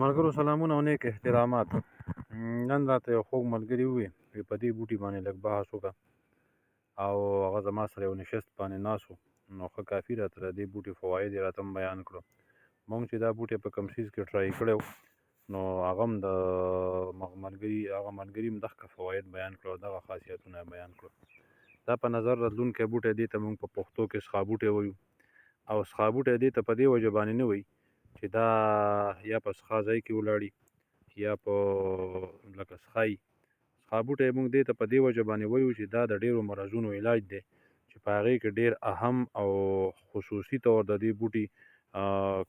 ملګرو سلامونه او نیک احترامات. نن راته یو خوږ ملګري ووی په دې بوټي باندې لږ بحث وکړه او هغه زما سره یو نشست باندې ناست و، نو ښه کافي راته د دې بوټي فواید یې راته هم بیان کړو. مونږ چې دا بوټی په کوم څیز کې ټرای کړی نو هغه هم د هغه ملګري هم دغه فواید بیان کړو، دغه خاصیتونه یې بیان کړو. دا په نظر راتلونکی بوټی دې ته مونږ په پښتو کې سخابوټی وایو، او سخابوټی دې ته په دې وجه باندې نه وایي چې دا یا په سخا ځای کې ولاړي یا په لکه سخایي. سخابوټی موږ دې ته په دې وجه باندې وایو چې دا د ډېرو مرضونو علاج دی، چې په هغې کې ډېر اهم او خصوصي طور د دې بوټي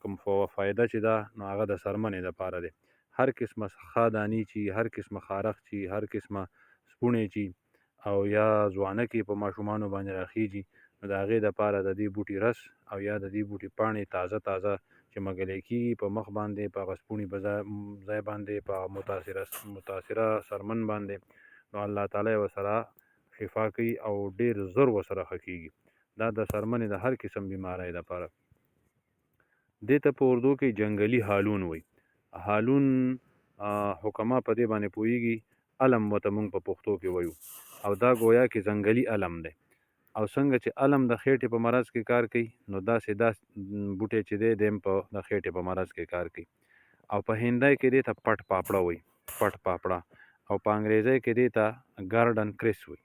کوم فایده چې ده نو هغه د څرمنې دپاره دی. هر قسمه سخا دانې چې هر قسمه خارښ چې هر قسمه سپوڼې چې او یا ځوانکې په ماشومانو باندې راخیږي نو د هغې دپاره د دې بوټي رس او یا د دې بوټي پاڼې تازه تازه چې مږلی کېږي په مخ باندې په هغه سپوڼي په ځای باندې په متاثره څرمن باندې نو الله تعالی یې ورسره شفا کوي او ډېر زر ورسره ښه کېږي. دا د څرمنې د هر قسم بیمارۍ دپاره. دې ته په اردو کې جنګلي هالون وایي. هالون حکما په دې باندې پوهېږي، علم ورته موږ په پښتو کې وایو، او دا گویا کې ځنګلي علم دی. او څنګه چې علم د خېټې په مرض کې کار کوي نو داسې دا بوټی چې دی دیم په د خېټې په مرض کې کار کوي. او په هندی کې دې ته پټ پاپړه وایي، پټ پاپړه، او په انګریزۍ کې دې ته ګارډن کریس وایي،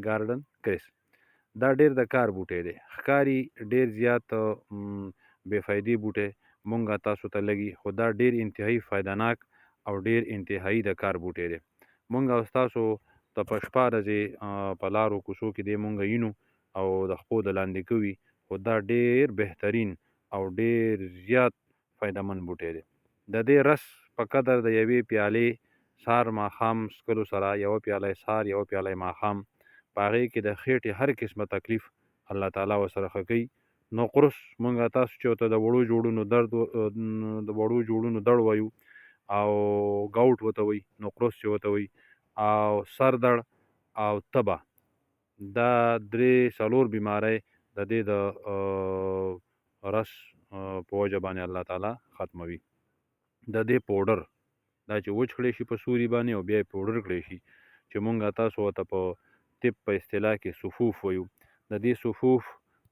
ګارډن کریس. دا ډېر د کار بوټی دی، ښکاري ډېر زیات بې فایدې بوټی مونږ تاسو ته لګي، خو دا ډېر انتهایي فایدهناک او ډېر انتهایي د کار بوټی دی. مونږ او ستاسو ته په شپه ورځې په لارو کوڅو کې دی مونږ وینو او د خپو د لاندې کوي، خو دا ډېر بهترین او ډېر زیات فایدهمند بوټی دی. د دې رس په قدر د یوې پیالې سهار ماښام څښلو سره، یوه پیاله یې سهار یوه پیاله یې ماښام، په هغې کې د خېټې هر قسمه تکلیف الله تعالی ورسره ښه کوي. نقرس مونږ تاسو چې ورته د وړو جوړونو درد وایو او ګاوټ ورته وایي، نقرس چې ورته وایي، او سر درد او تبه، دا درې څلور بیمارۍ د دې د رس په وجه باندې الله تعالی ختموي. د دې پوډر دا چې وچ کړی شي په سوري باندې او بیا یې پوډر کړی شي چې مونږ تاسو ورته په طب په اصطلاح کې صفوف وایو. د دې صفوف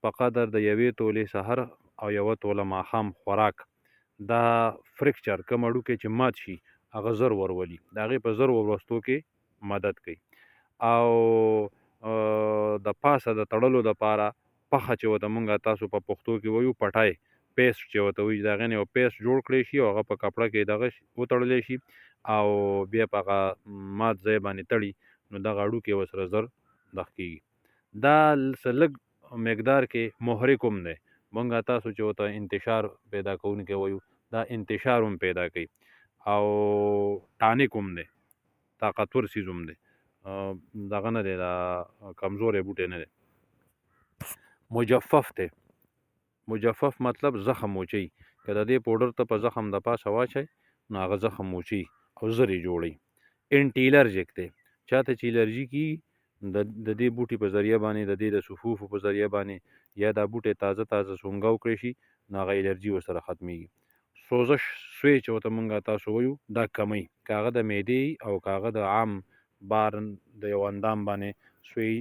په قدر د یوې تولې سحر او یوه توله ماښام خوراک دا فریکچر کوم هډوکی چې مات شي هغه زر ورولي، د هغې په زر وروستو کې مدد کوي. او د پاسه د تړلو دپاره پخه چې ورته مونږ تاسو په پښتو کې وایو پټی، پیسټ چې ورته وایي، د هغې نه یو پیسټ جوړ کړی شي او هغه په کپړه کې دغه وتړلی شي او بیا په هغه مات ځای باندې تړي نو دغه هډوکي ورسره زر دغ کېږي. دا څه لږ مقدار کې محرک هم دی، مونږ تاسو چې ورته انتشار پیدا کوونکی وایو دا انتشار هم پیدا کوي او ټانک هم دی، طاقتور څیز هم دی، دغه نه دی، دا کمزوری بوټی نه دی. مجفف دی، مجفف مطلب زخم وچوي، که د دې پوډر ته په زخم د پاسه واچوئ نو هغه زخم وچوي او زر یې جوړوي. انټي الرجیک دی، چاته چې الرجي کېږي د دې بوټي په ذریعه باندې د دې د صفوفو په ذریعه باندې یا دا بوټی تازه تازه سونګاو کړی شي نو هغه الرجي ورسره ختمیږي. سوزش سوی چې ورته مونږ تاسو وایو دا کمی، که هغه د معدې او که هغه د عام بار د یو اندام باندې سوی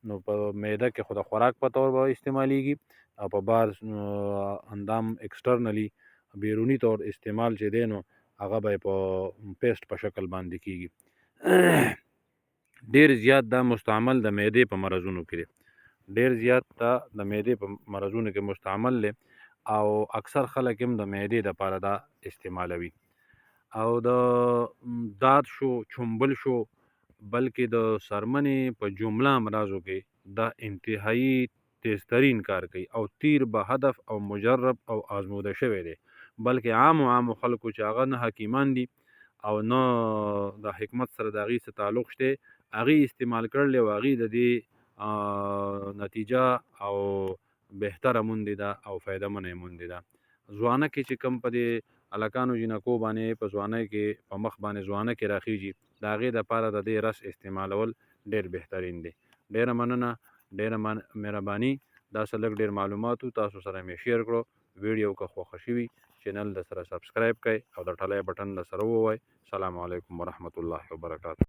نو په معده کې خو د خوراک په طور به استعمالیږي او په بار اندام ایکسټرنلی بیرونی طور استعمال چې دی نو هغه به په پیسټ په شکل باندې کېږي. ډېر زیات دا مستعمل د معدې په مرضونو کې دی، ډېر زیات دا د معدې په مرضونو کې مستعمل دی او اکثر خلک هم د معدې دپاره دا استعمالوي. او د داد شو، چنبل شو، بلکې د څرمنې په جمله امراضو کې دا انتهایي تیزترین کار کوي او تیر به هدف او مجرب او آزموده شوی دی، بلکې عامو خلکو چې هغه نه حکیمان دي او نه د حکمت سره د هغې څه تعلق شته هغې استعمال کړلی او هغې د دې نتیجه او بهتره موندې ده او فایدهمنه یې موندې ده. ځوانکې چې کوم په دې هلکانو جینکو باندې په ځوانۍ کې په مخ باندې ځوانکې راخیږي د هغې دپاره د دې رس استعمالول ډېر بهترین دی. ډېره مننه، ډېره مهرباني. دا څه لږ ډېر معلومات تاسو سره مې شیر کړو. ویډیو که خوښه شوي چینل د سره سبسکرایب کړئ او د ټلی بټن د سره ووهئ. سلام علیکم ورحمت الله وبرکاتہ.